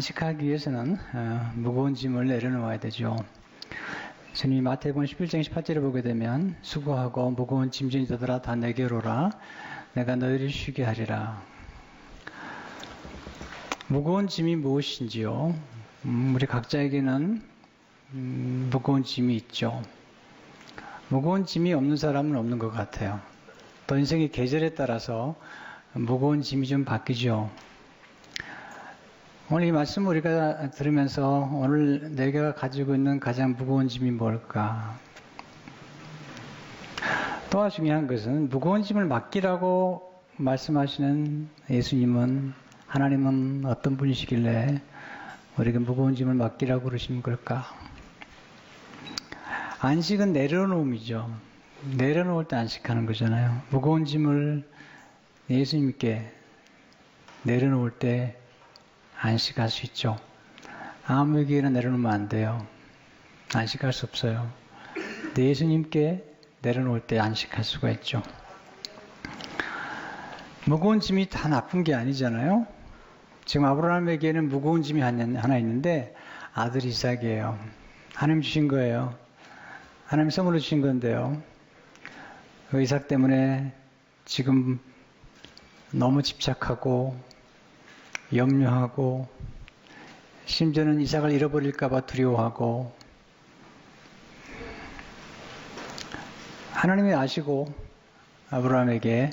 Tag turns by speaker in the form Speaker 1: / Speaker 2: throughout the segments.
Speaker 1: 안식하기 위해서는 무거운 짐을 내려놓아야 되죠. 주님이 마태복음 11장 18절을 보게 되면 수고하고 무거운 짐진이 되더라 다 내게로 오라 내가 너희를 쉬게 하리라. 무거운 짐이 무엇인지요? 우리 각자에게는 무거운 짐이 있죠. 무거운 짐이 없는 사람은 없는 것 같아요. 또 인생의 계절에 따라서 무거운 짐이 좀 바뀌죠. 오늘 이 말씀을 우리가 들으면서 오늘 내가 가지고 있는 가장 무거운 짐이 뭘까? 또 중요한 것은 무거운 짐을 맡기라고 말씀하시는 예수님은 하나님은 어떤 분이시길래 우리가 무거운 짐을 맡기라고 그러신 걸까? 안식은 내려놓음이죠. 내려놓을 때 안식하는 거잖아요. 무거운 짐을 예수님께 내려놓을 때 안식할 수 있죠. 아무에게나 내려놓으면 안 돼요. 안식할 수 없어요. 예수님께 내려놓을 때 안식할 수가 있죠. 무거운 짐이 다 나쁜 게 아니잖아요. 지금 아브라함에게는 무거운 짐이 하나 있는데 아들 이삭이에요. 하나님 주신 거예요. 하나님 선물로 주신 건데요. 그 이삭 때문에 지금 너무 집착하고 염려하고 심지어는 이삭을 잃어버릴까봐 두려워하고 하나님이 아시고 아브라함에게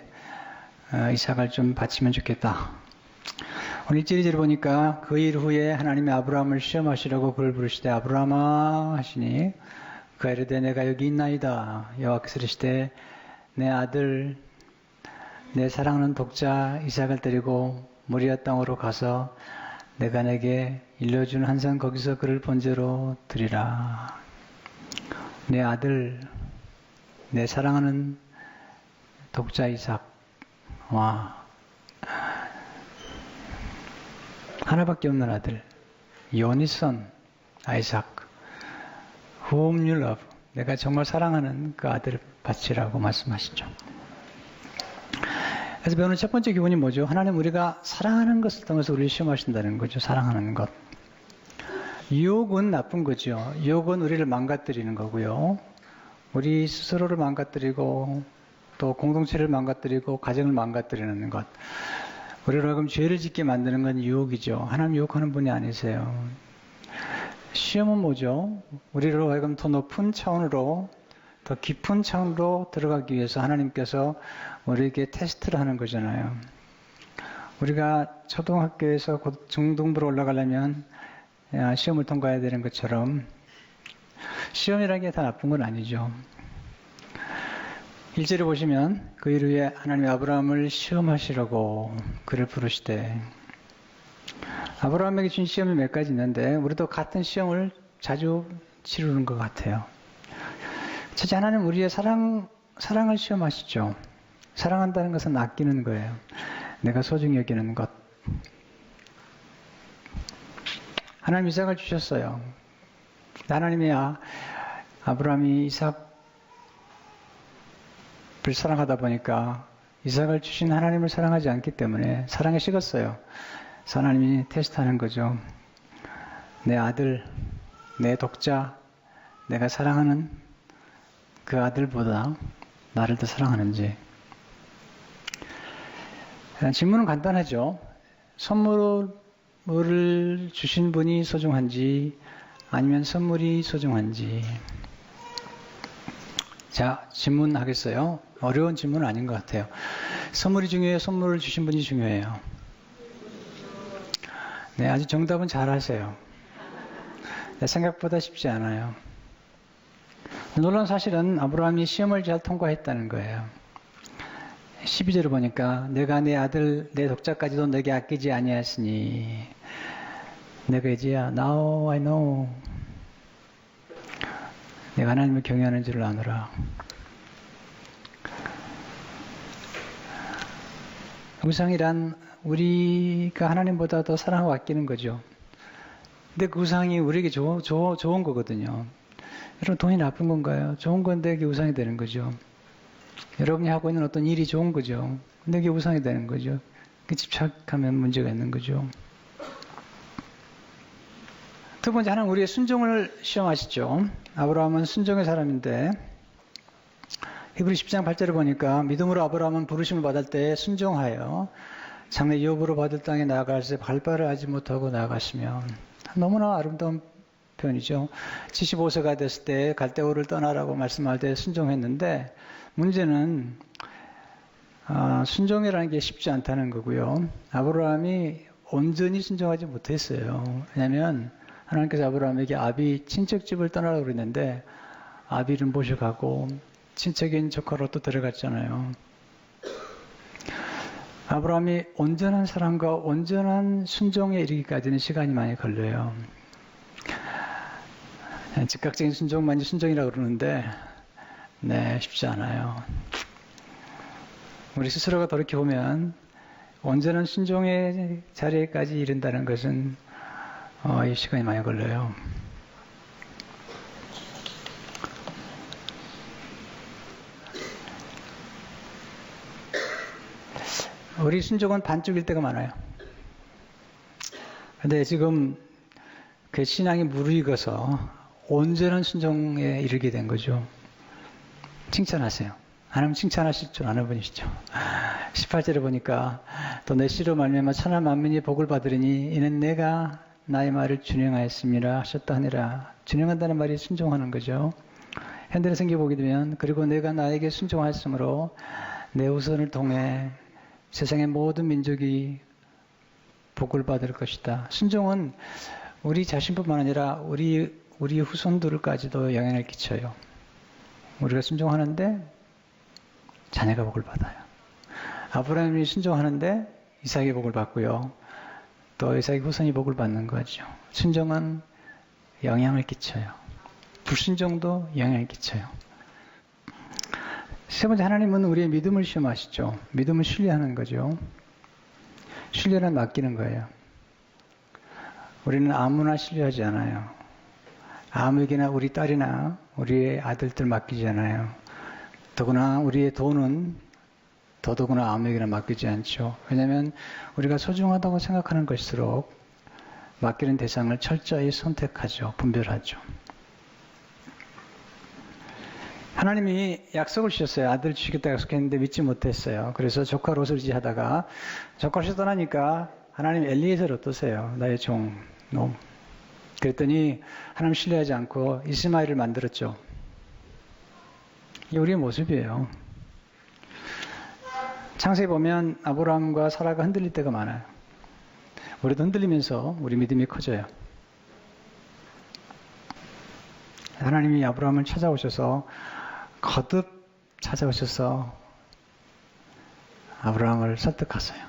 Speaker 1: 이삭을 좀 바치면 좋겠다. 오늘 1절을 보니까 그 일 후에 하나님이 아브라함을 시험하시려고 그를 부르시되 아브라함아 하시니 그가 이르되 내가 여기 있나이다. 여호와께서 이르시되 내 아들 내 사랑하는 독자 이삭을 데리고 모리아 땅으로 가서 내가 내게 일러준 한 산 거기서 그를 번제로 드리라. 내 아들 내 사랑하는 독자 이삭. 와, 하나밖에 없는 아들 Your only son Isaac whom you love. 내가 정말 사랑하는 그 아들을 바치라고 말씀하시죠. 그래서 배우는 첫 번째 기본이 뭐죠? 하나님 우리가 사랑하는 것을 통해서 우리를 시험하신다는 거죠. 사랑하는 것. 유혹은 나쁜 거죠. 유혹은 우리를 망가뜨리는 거고요. 우리 스스로를 망가뜨리고 또 공동체를 망가뜨리고 가정을 망가뜨리는 것. 우리로 하여금 죄를 짓게 만드는 건 유혹이죠. 하나님 유혹하는 분이 아니세요. 시험은 뭐죠? 우리로 하여금 더 높은 차원으로 더 깊은 차원으로 들어가기 위해서 하나님께서 우리에게 테스트를 하는 거잖아요. 우리가 초등학교에서 곧 중등부로 올라가려면 시험을 통과해야 되는 것처럼 시험이라는 게 다 나쁜 건 아니죠. 1절에 보시면 그 일 후에 하나님이 아브라함을 시험하시려고 그를 부르시되 아브라함에게 준 시험이 몇 가지 있는데 우리도 같은 시험을 자주 치르는 것 같아요. 첫째, 하나님 우리의 사랑을 시험하시죠. 사랑한다는 것은 아끼는 거예요. 내가 소중히 여기는 것. 하나님 이삭을 주셨어요. 하나님이 아브라함이 이삭을 사랑하다 보니까 이삭을 주신 하나님을 사랑하지 않기 때문에 사랑에 식었어요. 그래서 하나님이 테스트하는 거죠. 내 아들, 내 독자, 내가 사랑하는 그 아들보다 나를 더 사랑하는지. 질문은 간단하죠. 선물을 주신 분이 소중한지 아니면 선물이 소중한지. 자, 질문하겠어요. 어려운 질문은 아닌 것 같아요. 선물이 중요해요? 선물을 주신 분이 중요해요? 네, 아주 정답은 잘 하세요. 생각보다 쉽지 않아요. 놀라운 사실은 아브라함이 시험을 잘 통과했다는 거예요. 12절을 보니까 내가 내 아들 내 독자까지도 내게 아끼지 아니하시니 내가 이제야 Now I know 내가 하나님을 경외하는 줄을 아노라. 우상이란 우리가 하나님보다 더 사랑하고 아끼는 거죠. 근데 그 우상이 우리에게 좋은 거거든요. 여러분, 돈이 나쁜 건가요? 좋은 건데 그게 우상이 되는 거죠. 여러분이 하고 있는 어떤 일이 좋은 거죠. 근데 그게 우상이 되는 거죠. 그 집착하면 문제가 있는 거죠. 두 번째, 하나님 우리의 순종을 시험하시죠. 아브라함은 순종의 사람인데 히브리 10장 8절을 보니까 믿음으로 아브라함은 부르심을 받을 때 순종하여 장래 유업으로 받을 땅에 나아갈 때 발발을 하지 못하고 나아갔으며, 너무나 아름다운 표현이죠. 75세가 됐을 때 갈대우를 떠나라고 말씀할 때 순종했는데, 문제는 순종이라는 게 쉽지 않다는 거고요. 아브라함이 온전히 순종하지 못했어요. 왜냐하면 하나님께서 아브라함에게 아비 친척집을 떠나라고 그랬는데 아비를 모셔가고 친척인 조카로 또 들어갔잖아요. 아브라함이 온전한 사랑과 온전한 순종에 이르기까지는 시간이 많이 걸려요. 즉각적인 순종만이 순종이라고 그러는데 쉽지 않아요. 우리 스스로가 돌이켜보면 온전한 순종의 자리에까지 이른다는 것은 이 시간이 많이 걸려요. 우리 순종은 반쪽일 때가 많아요. 근데 지금 그 신앙이 무르익어서 온전한 순종에 이르게 된 거죠. 칭찬하세요. 하나님 칭찬하실 줄 아는 분이시죠. 18절에 보니까 또 내 씨로 말미암아 천하 만민이 복을 받으리니 이는 내가 나의 말을 준행하였음이라 하셨다 하니라. 준행한다는 말이 순종하는 거죠. 현대의 성경 보게 되면 그리고 내가 나에게 순종하였으므로 내 후손을 통해 세상의 모든 민족이 복을 받을 것이다. 순종은 우리 자신뿐만 아니라 우리 후손들까지도 영향을 끼쳐요. 우리가 순종하는데 자녀가 복을 받아요. 아브라함이 순종하는데 이삭이 복을 받고요. 또 이삭의 후손이 복을 받는 거죠. 순종은 영향을 끼쳐요. 불순종도 영향을 끼쳐요. 세 번째, 하나님은 우리의 믿음을 시험하시죠. 믿음을 신뢰하는 거죠. 신뢰는 맡기는 거예요. 우리는 아무나 신뢰하지 않아요. 아무에게나 우리 딸이나 우리의 아들들 맡기지 않아요. 더구나 우리의 돈은 더더구나 아무에게나 맡기지 않죠. 왜냐하면 우리가 소중하다고 생각하는 것일수록 맡기는 대상을 철저히 선택하죠. 분별하죠. 하나님이 약속을 주셨어요. 아들 주시겠다 약속했는데 믿지 못했어요. 그래서 조카 롯을 의지하다가 조카 롯이 떠나니까 하나님 엘리에셀을 어떠세요? 나의 종 놈. 그랬더니 하나님 신뢰하지 않고 이스마엘을 만들었죠. 이게 우리의 모습이에요. 창세기 보면 아브라함과 사라가 흔들릴 때가 많아요. 우리도 흔들리면서 우리 믿음이 커져요. 하나님이 아브라함을 찾아오셔서 거듭 찾아오셔서 아브라함을 설득하세요.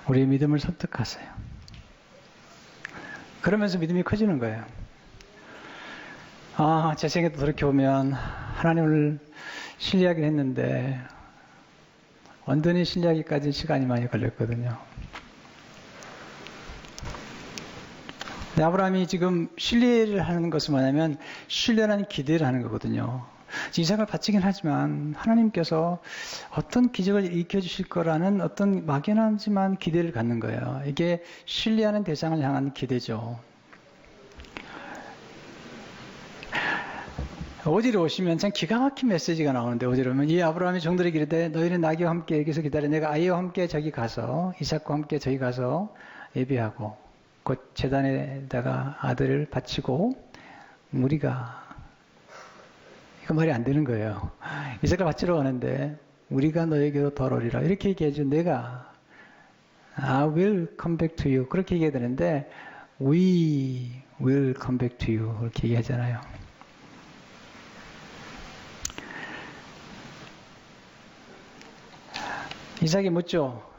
Speaker 1: 우리의 믿음을 설득하세요. 그러면서 믿음이 커지는 거예요. 제 생에도 돌이켜보면 하나님을 신뢰하긴 했는데 완전히 신뢰하기까지 시간이 많이 걸렸거든요. 근데 아브라함이 지금 신뢰를 하는 것은 뭐냐면 신뢰라는 기대를 하는 거거든요. 이삭을 바치긴 하지만 하나님께서 어떤 기적을 일으켜주실 거라는 어떤 막연하지만 기대를 갖는 거예요. 이게 신뢰하는 대상을 향한 기대죠. 오지로 오시면 참 기가 막힌 메시지가 나오는데, 오지로 오면 이 아브라함이 종들에게 이르되 너희는 나귀와 함께 여기서 기다려 내가 아이와 함께 저기 가서 이삭과 함께 저기 가서 예비하고 곧 제단에다가 아들을 바치고 우리가, 이거 말이 안 되는 거예요. 이삭을 바치러 가는데 우리가 너에게로 돌아오리라 이렇게 얘기해줘. 내가 I will come back to you 그렇게 얘기해야 되는데 We will come back to you 그렇게 얘기하잖아요. 이삭이 묻죠.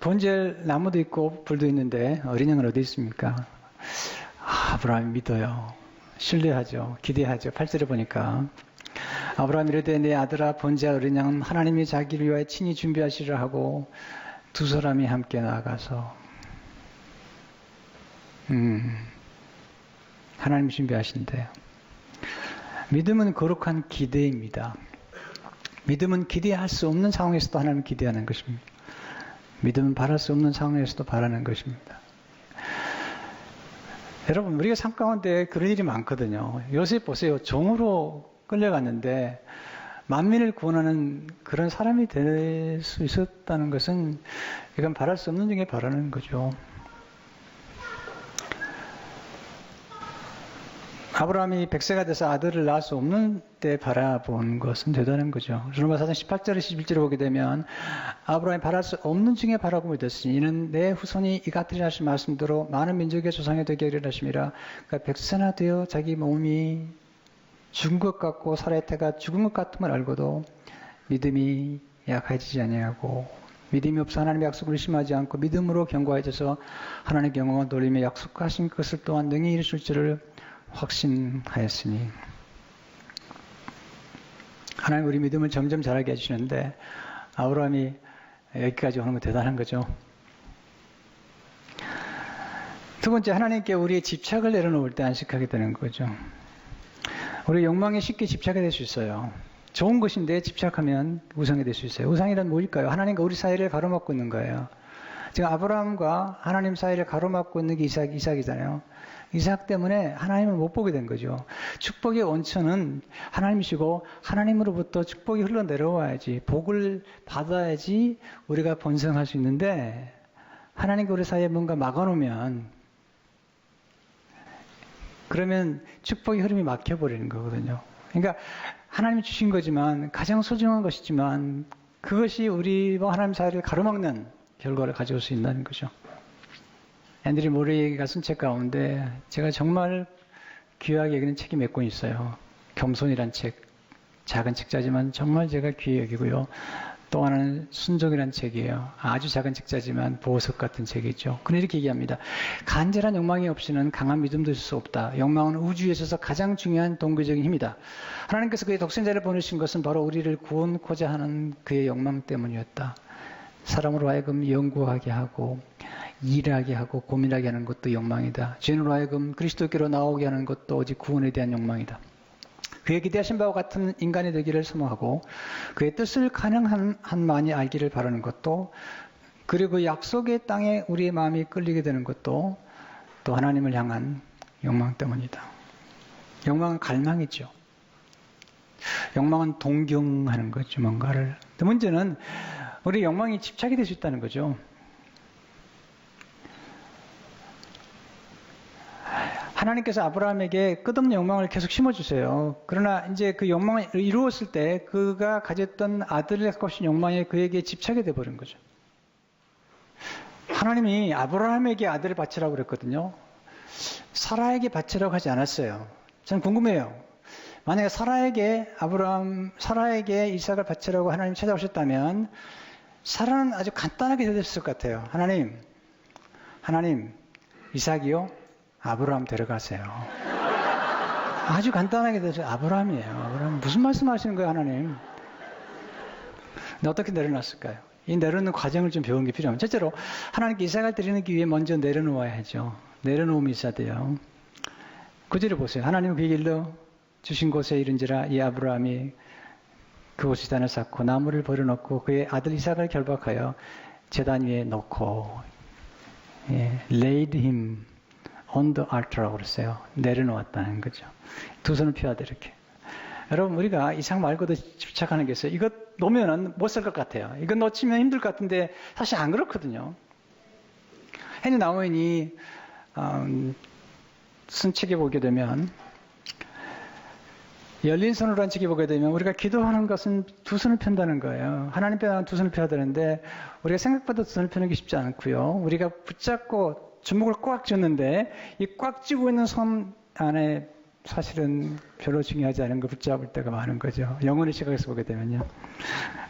Speaker 1: 번제할 나무도 있고 불도 있는데 어린 양은 어디 있습니까? 아브라함이 믿어요. 신뢰하죠. 기대하죠. 8절에 보니까 아브라함이 이르되 내 아들아 번제할 어린 양은 하나님이 자기를 위하여 친히 준비하시려 하고 두 사람이 함께 나아가서 하나님 준비하신대요. 믿음은 거룩한 기대입니다. 믿음은 기대할 수 없는 상황에서도 하나님을 기대하는 것입니다. 믿음은 바랄 수 없는 상황에서도 바라는 것입니다. 여러분, 우리가 삶 가운데 그런 일이 많거든요. 요셉 보세요. 종으로 끌려갔는데 만민을 구원하는 그런 사람이 될 수 있었다는 것은 이건 바랄 수 없는 중에 바라는 거죠. 아브라함이 100세가 돼서 아들을 낳을 수 없는 때 바라본 것은 대단한 거죠. 로마서장 18절 11절을 보게 되면 아브라함이 바랄 수 없는 중에 바라고 믿었으니 이는 내 후손이 이 같으리라 하신 말씀대로 많은 민족의 조상이 되게 하리라 하심이라. 그러니까 100세나 되어 자기 몸이 죽은 것 같고 살아의 태가 죽은 것 같음을 알고도 믿음이 약해지지 아니하고 믿음이 없어 하나님의 약속을 의심하지 않고 믿음으로 견고해져서 하나님의 경험과 돌림에 약속하신 것을 또한 능히 이루실 줄을 확신하였으니. 하나님 우리 믿음을 점점 자라게 해주시는데 아브라함이 여기까지 오는 건 대단한 거죠. 두 번째, 하나님께 우리의 집착을 내려놓을 때 안식하게 되는 거죠. 우리 욕망에 쉽게 집착이 될 수 있어요. 좋은 것인데 집착하면 우상이 될 수 있어요. 우상이란 뭘까요? 하나님과 우리 사이를 가로막고 있는 거예요. 지금 아브라함과 하나님 사이를 가로막고 있는 게 이삭이잖아요. 이삭 때문에 하나님을 못 보게 된 거죠. 축복의 원천은 하나님이시고 하나님으로부터 축복이 흘러내려와야지, 복을 받아야지 우리가 번성할 수 있는데 하나님과 우리 사이에 뭔가 막아놓으면 그러면 축복의 흐름이 막혀버리는 거거든요. 그러니까 하나님이 주신 거지만 가장 소중한 것이지만 그것이 우리와 하나님 사이를 가로막는 결과를 가져올 수 있다는 거죠. 앤드류 모레이가 쓴 책 가운데 제가 정말 귀하게 여기는 책이 몇 권 있어요. 겸손이란 책, 작은 책자지만 정말 제가 귀히 여기고요. 또 하나는 순종이란 책이에요. 아주 작은 책자지만 보석 같은 책이죠. 그는 이렇게 얘기합니다. 간절한 욕망이 없이는 강한 믿음도 있을 수 없다. 욕망은 우주에 있어서 가장 중요한 동기적인 힘이다. 하나님께서 그의 독생자를 보내신 것은 바로 우리를 구원코자 하는 그의 욕망 때문이었다. 사람으로 하여금 연구하게 하고 일하게 하고 고민하게 하는 것도 욕망이다. 죄인으로 하여금 그리스도께로 나오게 하는 것도 오직 구원에 대한 욕망이다. 그의 기대하신 바와 같은 인간이 되기를 소망하고 그의 뜻을 가능한 한만이 알기를 바라는 것도, 그리고 약속의 땅에 우리의 마음이 끌리게 되는 것도 또 하나님을 향한 욕망 때문이다. 욕망은 갈망이죠. 욕망은 동경하는 거죠. 뭔가를. 문제는 우리 욕망이 집착이 될 수 있다는 거죠. 하나님께서 아브라함에게 끝없는 욕망을 계속 심어주세요. 그러나 이제 그 욕망을 이루었을 때 그가 가졌던 아들을 갖고 싶은 욕망에 그에게 집착이 돼버린 거죠. 하나님이 아브라함에게 아들을 바치라고 그랬거든요. 사라에게 바치라고 하지 않았어요. 저는 궁금해요. 만약에 사라에게 이삭을 바치라고 하나님 찾아오셨다면 사라는 아주 간단하게 대답했을 것 같아요. 하나님, 이삭이요? 아브라함 데려가세요. 아주 간단하게 대답해서 아브라함이에요. 아브라함 무슨 말씀하시는 거예요, 하나님? 근데 어떻게 내려놨을까요? 이 내려놓는 과정을 좀 배우는 게 필요합니다. 첫째로 하나님께 이삭을 드리는 기 위해 먼저 내려놓아야 하죠. 내려놓음이 있어야 돼요. 구절을 보세요. 하나님은 그에게 일러 주신 곳에 이른지라 이 아브라함이 그곳에 제단을 쌓고 나무를 버려놓고 그의 아들 이삭을 결박하여 제단 위에 놓고 laid him on the altar라고 그랬어요. 내려놓았다는 거죠. 두 손을 펴야돼 이렇게. 여러분 우리가 이삭 말고도 집착하는 게 있어요. 이거 놓으면 못 살 것 같아요. 이거 놓치면 힘들 것 같은데 사실 안 그렇거든요. 헨리 나우엔이 쓴 책에 보게 되면 열린 손으로 한 책에 보게 되면 우리가 기도하는 것은 두 손을 편다는 거예요. 하나님 뼈는 두 손을 펴야 되는데 우리가 생각보다 두 손을 펴는 게 쉽지 않고요. 우리가 붙잡고 주먹을 꽉 쥐었는데 이 꽉 쥐고 있는 손 안에 사실은 별로 중요하지 않은 걸 붙잡을 때가 많은 거죠. 영혼의 시각에서 보게 되면요.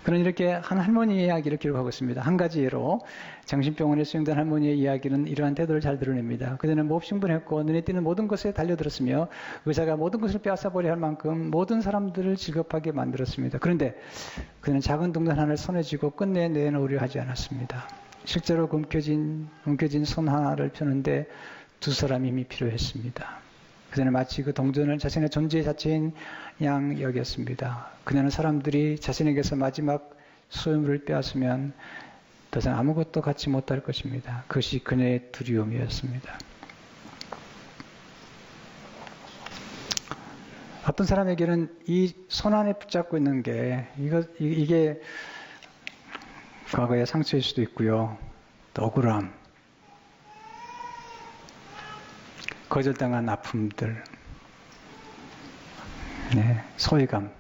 Speaker 1: 그런 이렇게 한 할머니의 이야기를 기록하고 있습니다. 한 가지 예로 정신병원에 수용된 할머니의 이야기는 이러한 태도를 잘 드러냅니다. 그대는 몹신분했고 눈에 띄는 모든 것에 달려들었으며 의사가 모든 것을 빼앗아버려야 할 만큼 모든 사람들을 즐겁하게 만들었습니다. 그런데 그는 작은 동전 하나를 손에 쥐고 끝내 내놓으려 하지 않았습니다. 실제로 움켜진 손 하나를 펴는데 두 사람이 힘이 필요했습니다. 그녀는 마치 그 동전을 자신의 존재 자체인 양 여겼습니다. 그녀는 사람들이 자신에게서 마지막 소유물을 빼앗으면 더 이상 아무것도 갖지 못할 것입니다. 그것이 그녀의 두려움이었습니다. 어떤 사람에게는 이 손 안에 붙잡고 있는 게 이게 과거의 상처일 수도 있고요. 또 억울함, 거절당한 아픔들, 네, 소외감.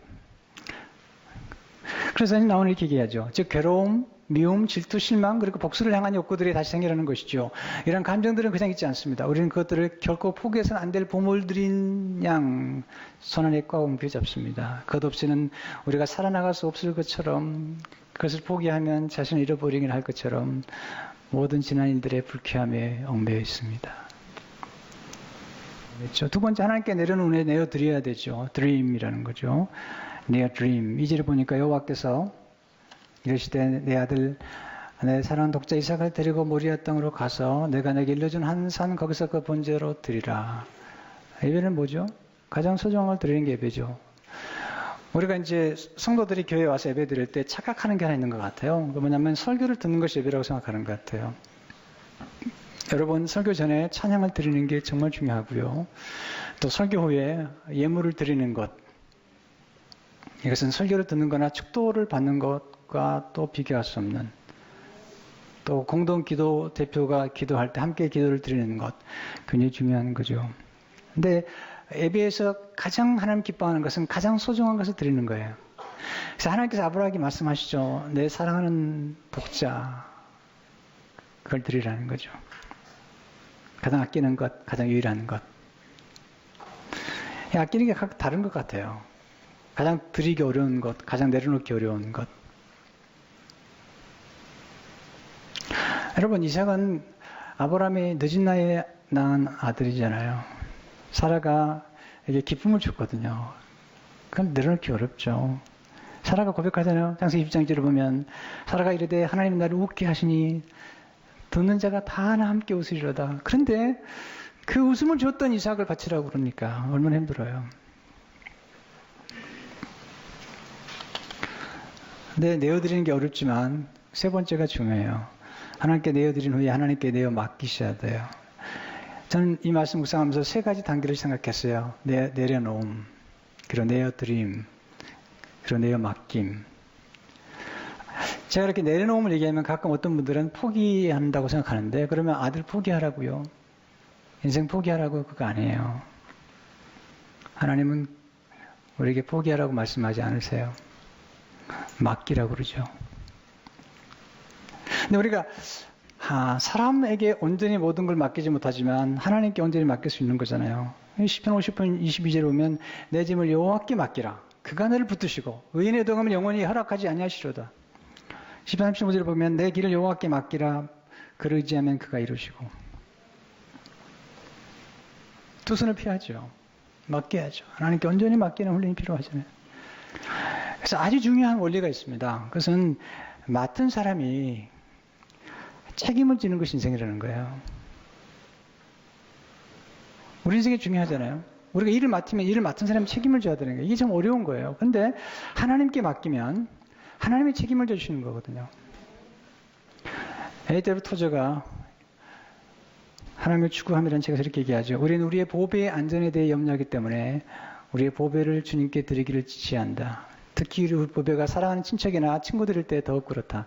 Speaker 1: 그래서 나오는 이렇게 얘기하죠. 즉 괴로움, 미움, 질투, 실망, 그리고 복수를 향한 욕구들이 다시 생겨나는 것이죠. 이런 감정들은 그냥 있지 않습니다. 우리는 그것들을 결코 포기해서는 안 될 보물들인 양 손안에 꽉 옮겨잡습니다. 그것 없이는 우리가 살아나갈 수 없을 것처럼, 그것을 포기하면 자신을 잃어버리긴 할 것처럼 모든 지난 일들의 불쾌함에 얽매여 있습니다. 그렇죠. 두 번째, 하나님께 내려놓은 내어드려야 되죠. 드림이라는 거죠. 내어 드림. 2절을 보니까 여호와께서 이르시되 내 아들 내 사랑하는 독자 이삭을 데리고 모리아 땅으로 가서 내가 내게 일러준 한 산 거기서 그 번제로 드리라. 예배는 뭐죠? 가장 소중한 걸 드리는 게 예배죠. 우리가 이제 성도들이 교회에 와서 예배 드릴 때 착각하는 게 하나 있는 것 같아요. 그 뭐냐면 설교를 듣는 것이 예배라고 생각하는 것 같아요. 여러분, 설교 전에 찬양을 드리는 게 정말 중요하고요. 또 설교 후에 예물을 드리는 것, 이것은 설교를 듣는 거나 축도를 받는 것과 또 비교할 수 없는, 또 공동 기도 대표가 기도할 때 함께 기도를 드리는 것, 굉장히 중요한 거죠. 근데 예배에서 가장 하나님 기뻐하는 것은 가장 소중한 것을 드리는 거예요. 그래서 하나님께서 아브라함에게 말씀하시죠. 내 사랑하는 독자, 그걸 드리라는 거죠. 가장 아끼는 것, 가장 유일한 것. 아끼는 게 각 다른 것 같아요. 가장 드리기 어려운 것, 가장 내려놓기 어려운 것. 여러분, 이삭은 아브라함이 늦은 나이에 낳은 아들이잖아요. 사라가 이게 기쁨을 줬거든요. 그건 내려놓기 어렵죠. 사라가 고백하잖아요. 창세기 20장지를 보면 사라가 이르되 하나님 나를 웃게 하시니 듣는 자가 다 하나 함께 웃으리로다. 그런데 그 웃음을 줬던 이삭을 바치라고 그러니까 얼마나 힘들어요. 근데 내어드리는 게 어렵지만 세 번째가 중요해요. 하나님께 내어드린 후에 하나님께 내어 맡기셔야 돼요. 저는 이 말씀 묵상하면서 세 가지 단계를 생각했어요. 내려놓음, 그리고 내어드림, 그리고 내어 맡김. 제가 이렇게 내려놓음을 얘기하면 가끔 어떤 분들은 포기한다고 생각하는데, 그러면 아들 포기하라고요. 인생 포기하라고 그거 아니에요. 하나님은 우리에게 포기하라고 말씀하지 않으세요. 맡기라고 그러죠. 근데 우리가 사람에게 온전히 모든 걸 맡기지 못하지만 하나님께 온전히 맡길 수 있는 거잖아요. 시편 50편 22절에 보면 내 짐을 여호와께 맡기라. 그가 너를 붙드시고 의인의 동함을 영원히 허락하지 아니하시로다. 시편 35절에 보면 내 길을 여호와께 맡기라. 그를 의지하면 그가 이루시고. 두 손을 피하죠. 맡겨야죠. 하나님께 온전히 맡기는 훈련이 필요하잖아요. 그래서 아주 중요한 원리가 있습니다. 그것은 맡은 사람이 책임을 지는 것이 인생이라는 거예요. 우리 인생이 중요하잖아요. 우리가 일을 맡으면 일을 맡은 사람이 책임을 져야 되는 거예요. 이게 좀 어려운 거예요. 그런데 하나님께 맡기면 하나님이 책임을 져주시는 거거든요. 에이데르 토저가 하나님을 추구함이라는 책에서 이렇게 얘기하죠. 우리는 우리의 보배의 안전에 대해 염려하기 때문에 우리의 보배를 주님께 드리기를 지시한다. 특히 우리 보배가 사랑하는 친척이나 친구들일 때 더욱 그렇다.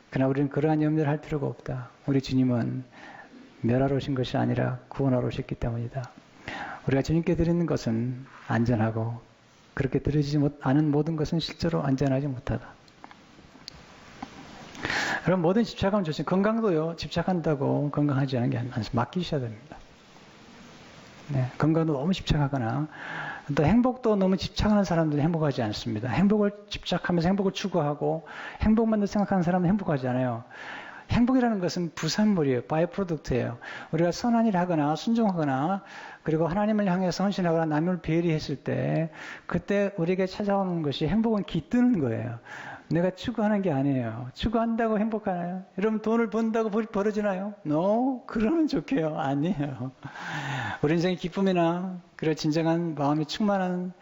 Speaker 1: 그러나 우리는 그러한 염려를 할 필요가 없다. 우리 주님은 멸하러 오신 것이 아니라 구원하러 오셨기 때문이다. 우리가 주님께 드리는 것은 안전하고 그렇게 드리지 않은 모든 것은 실제로 안전하지 못하다. 여러분, 뭐든 집착하면 좋지. 건강도요, 집착한다고 건강하지 않은 게 아니라 맡기셔야 됩니다. 네, 건강도 너무 집착하거나 또 행복도 너무 집착하는 사람들은 행복하지 않습니다. 행복을 집착하면서 행복을 추구하고 행복만 생각하는 사람은 행복하지 않아요. 행복이라는 것은 부산물이에요. 바이 프로덕트예요. 우리가 선한 일을 하거나 순종하거나 그리고 하나님을 향해서 헌신하거나 남을 배려했을 때 그때 우리에게 찾아오는 것이 행복은 깃드는 거예요. 내가 추구하는 게 아니에요. 추구한다고 행복하나요? 여러분 돈을 번다고 벌어지나요? No, 그러면 좋게요. 아니에요. 우리 인생의 기쁨이나 그런 진정한 마음이 충만한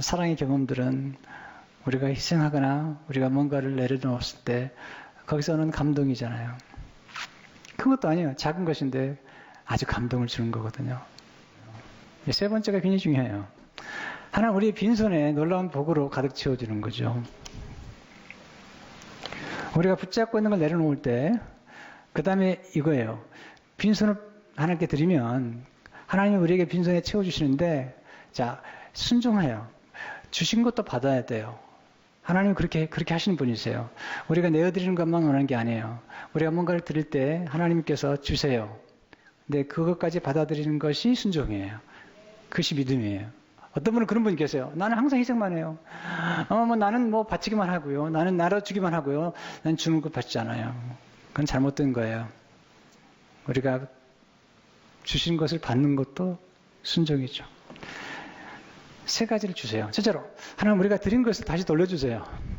Speaker 1: 사랑의 경험들은 우리가 희생하거나 우리가 뭔가를 내려놓았을 때 거기서 오는 감동이잖아요. 큰 것도 아니에요. 작은 것인데 아주 감동을 주는 거거든요. 세 번째가 굉장히 중요해요. 하나님 우리의 빈손에 놀라운 복으로 가득 채워주는 거죠. 우리가 붙잡고 있는 걸 내려놓을 때, 그 다음에 이거예요. 빈손을 하나님께 드리면 하나님이 우리에게 빈손에 채워주시는데, 자, 순종해요. 주신 것도 받아야 돼요. 하나님은 그렇게 하시는 분이세요. 우리가 내어드리는 것만 원하는 게 아니에요. 우리가 뭔가를 드릴 때 하나님께서 주세요. 근데 그것까지 받아들이는 것이 순종이에요. 그것이 믿음이에요. 어떤 분은 그런 분이 계세요. 나는 항상 희생만 해요. 나는 바치기만 하고요. 나는 나눠주기만 하고요. 난 주는 것 받지 않아요. 그건 잘못된 거예요. 우리가 주신 것을 받는 것도 순종이죠. 세 가지를 주세요. 첫째로, 하나님 우리가 드린 것을 다시 돌려주세요.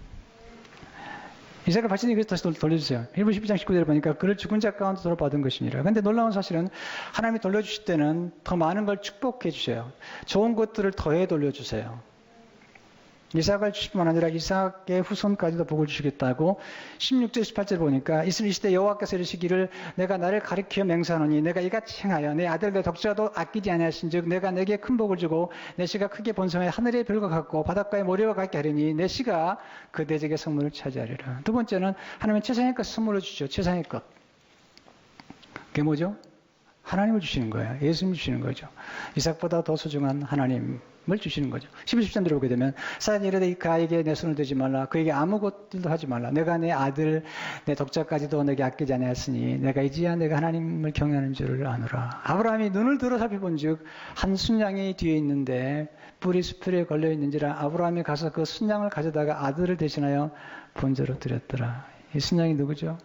Speaker 1: 이삭을 바치니 그래서 다시 돌려주세요. 히브리 12장 19절에 보니까 그를 죽은 자 가운데서 받은 것이니라. 그런데 놀라운 사실은 하나님이 돌려주실 때는 더 많은 걸 축복해 주세요. 좋은 것들을 더해 돌려주세요. 이삭을 주실 뿐만 아니라 이삭의 후손까지도 복을 주시겠다고 16절 18절 보니까 이스라엘 시대 여호와께서 이르시기를 내가 나를 가리켜 맹세하노니 내가 이같이 행하여 내 아들 내 덕자도 아끼지 아니하신즉 내가 내게 큰 복을 주고 내 씨가 크게 번성해 하늘의 별과 같고 바닷가의 모래와 같게 하리니 내 씨가 그 대적의 성문을 차지하리라. 두 번째는 하나님은 최상의 것을 선물로 주죠. 최상의 것. 그게 뭐죠? 하나님을 주시는 거예요. 예수님을 주시는 거죠. 이삭보다 더 소중한 하나님을 주시는 거죠. 11절 들어보게 되면 사단이 이르되 그에게 내 손을 대지 말라. 그에게 아무것도 하지 말라. 내가 내 아들 내 덕자까지도 내게 아끼지 아니하였으니 내가 이제야 내가 하나님을 경외하는 줄을 아노라. 아브라함이 눈을 들어 살펴본즉 한 순양이 뒤에 있는데 뿔이 수풀에 걸려 있는지라 아브라함이 가서 그 순양을 가져다가 아들을 대신하여 번제로 드렸더라. 이 순양이 누구죠?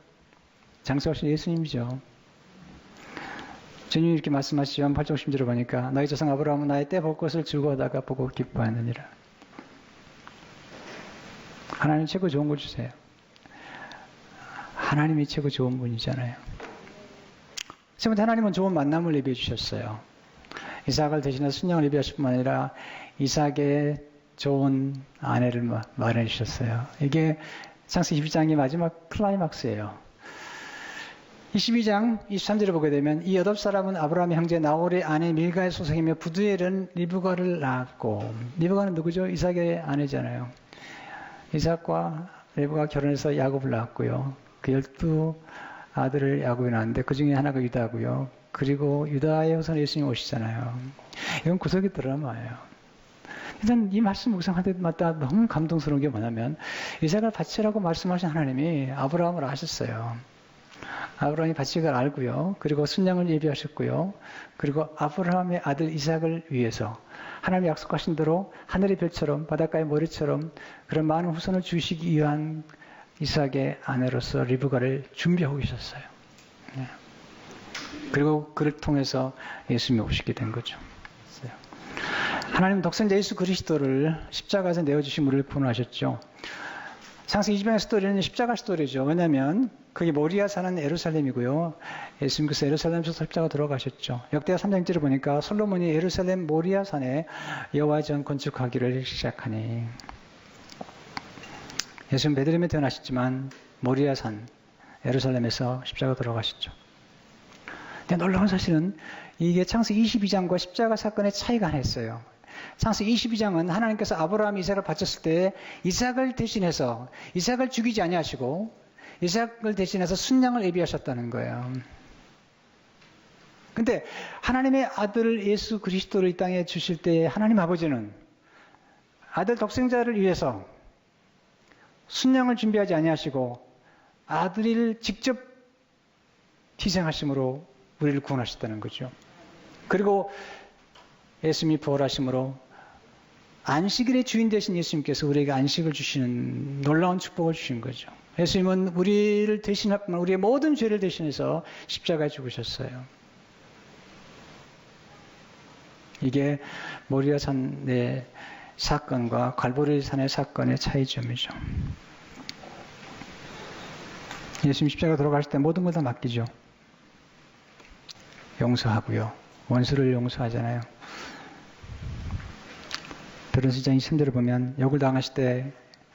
Speaker 1: 장사하신 예수님이죠. 주님이 이렇게 말씀하시죠. 8장 10절을 보니까 너희 조상 아브라함은 나의 때 볼 것을 즐거워하다가 보고 기뻐하느니라. 하나님 최고 좋은 걸 주세요. 하나님이 최고 좋은 분이잖아요. 세 번째, 하나님은 좋은 만남을 예비해 주셨어요. 이삭을 대신해서 순양을 예비하실 뿐만 아니라 이삭의 좋은 아내를 마련해 주셨어요. 이게 창세기 22장의 마지막 클라이막스예요. 22장 23절을 보게 되면 이 여덟 사람은 아브라함의 형제 나홀의 아내 밀가의 소생이며 부두엘은 리브가를 낳았고, 리브가는 누구죠? 이삭의 아내잖아요. 이삭과 리브가 결혼해서 야곱을 낳았고요. 그 12아들을 야곱이 낳았는데 그 중에 하나가 유다고요. 그리고 유다의 후손 예수님 오시잖아요. 이건 구속의 드라마예요. 일단 이 말씀 묵상할 때마다 너무 감동스러운 게 뭐냐면 이삭을 바치라고 말씀하신 하나님이 아브라함을 아셨어요. 아브라함이 바칠 걸 알고요. 그리고 순양을 예비하셨고요. 그리고 아브라함의 아들 이삭을 위해서 하나님이 약속하신 대로 하늘의 별처럼 바닷가의 모래처럼 그런 많은 후손을 주시기 위한 이삭의 아내로서 리브가를 준비하고 계셨어요. 네. 그리고 그를 통해서 예수님이 오시게 된 거죠. 하나님은 독생자 예수 그리스도를 십자가에서 내어주신 우리를 구원하셨죠. 창세기 20장의 스토리는 십자가 스토리죠. 왜냐하면 그게 모리아 사는 예루살렘이고요. 예수님께서 예루살렘에서 십자가 들어가셨죠. 역대하 3장 1절을 보니까 솔로몬이 예루살렘 모리아 산에 여호와의 전 건축하기를 시작하니, 예수님 베들레헴에 태어나셨지만 모리아 산 예루살렘에서 십자가 들어가셨죠. 근데 놀라운 사실은 이게 창세기 22장과 십자가 사건의 차이가 하나 있어요. 창세기 22장은 하나님께서 아브라함이 이삭을 바쳤을 때 이삭을 대신해서 이삭을 죽이지 아니하시고 이삭을 대신해서 순양을 예비하셨다는 거예요. 근데 하나님의 아들 예수 그리스도를 이 땅에 주실 때 하나님 아버지는 아들 독생자를 위해서 순양을 준비하지 아니하시고 아들을 직접 희생하심으로 우리를 구원하셨다는 거죠. 그리고 예수님이 부활하심으로 안식일의 주인 되신 예수님께서 우리에게 안식을 주시는 놀라운 축복을 주신 거죠. 예수님은 우리를 대신하지만 우리의 모든 죄를 대신해서 십자가에 죽으셨어요. 이게 모리아 산의 사건과 갈보리 산의 사건의 차이점이죠. 예수님 십자가 돌아가실 때 모든 걸 다 맡기죠. 용서하고요. 원수를 용서하잖아요. 베드로전서 23절을 보면 욕을 당하실 때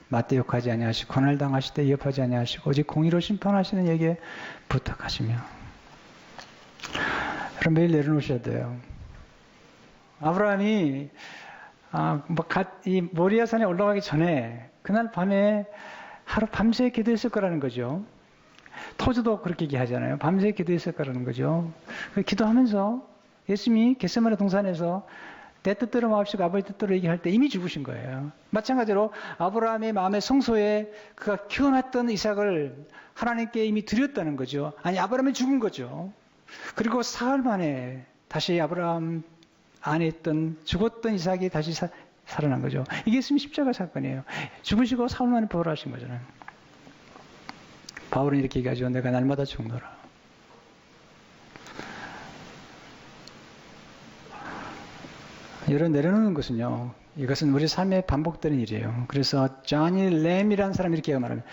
Speaker 1: 맞대 욕하지 아니하시고 고난을 당하실 때 위협하지 아니하시고 오직 공의로 심판하시는 이에게 부탁하시며. 그럼 매일 내려놓으셔야 돼요. 아브라함이 이 모리아산에 올라가기 전에 그날 밤에 하루 밤새 기도했을 거라는 거죠. 토주도 그렇게 얘기하잖아요. 밤새 기도했을 거라는 거죠. 기도하면서 예수님이 겟세마네 동산에서 내 뜻대로 마옵시고 아버지 뜻대로 얘기할 때 이미 죽으신 거예요. 마찬가지로 아브라함의 마음의 성소에 그가 키워놨던 이삭을 하나님께 이미 드렸다는 거죠. 아니, 아브라함이 죽은 거죠. 그리고 사흘 만에 다시 아브라함 안에 있던 죽었던 이삭이 다시 살아난 거죠. 이게 예수님 십자가 사건이에요. 죽으시고 사흘 만에 부활하신 거잖아요. 바울은 이렇게 얘기하죠. 내가 날마다 죽노라. 여러분, 내려놓는 것은요, 이것은 우리 삶에 반복되는 일이에요. 그래서 조니 램이라는 사람이 이렇게 말합니다.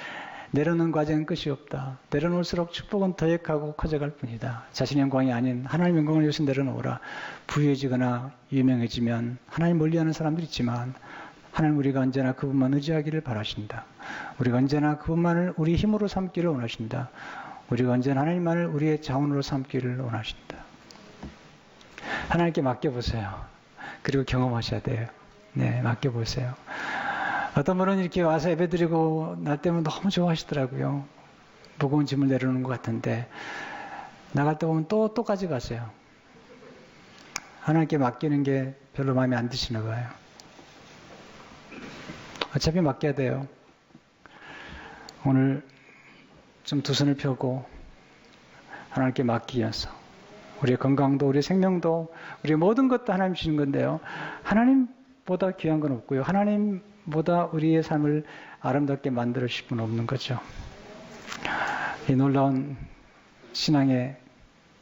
Speaker 1: 내려놓는 과정은 끝이 없다. 내려놓을수록 축복은 더액하고 커져갈 뿐이다. 자신의 영광이 아닌 하나님의 영광을 위해서 내려놓으라. 부유해지거나 유명해지면 하나님 멀리하는 사람들이 있지만 하나님 우리가 언제나 그분만 의지하기를 바라신다. 우리가 언제나 그분만을 우리 힘으로 삼기를 원하신다. 우리가 언제나 하나님만을 우리의 자원으로 삼기를 원하신다. 하나님께 맡겨보세요. 그리고 경험하셔야 돼요. 네, 맡겨보세요. 어떤 분은 이렇게 와서 예배드리고 날 때면 너무 좋아하시더라고요. 무거운 짐을 내려놓는 것 같은데 나갈 때 보면 또 가져가세요. 하나님께 맡기는 게 별로 마음에 안 드시나 봐요. 어차피 맡겨야 돼요. 오늘 좀 두 손을 펴고 하나님께 맡기면서 우리의 건강도 우리의 생명도 우리의 모든 것도 하나님 주신 건데요. 하나님보다 귀한 건 없고요. 하나님보다 우리의 삶을 아름답게 만들어 주실 분 없는 거죠. 이 놀라운 신앙의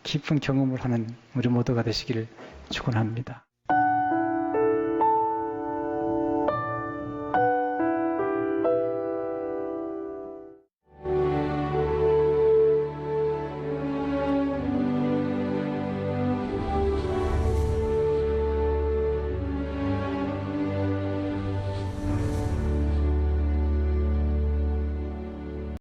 Speaker 1: 깊은 경험을 하는 우리 모두가 되시기를 축원합니다.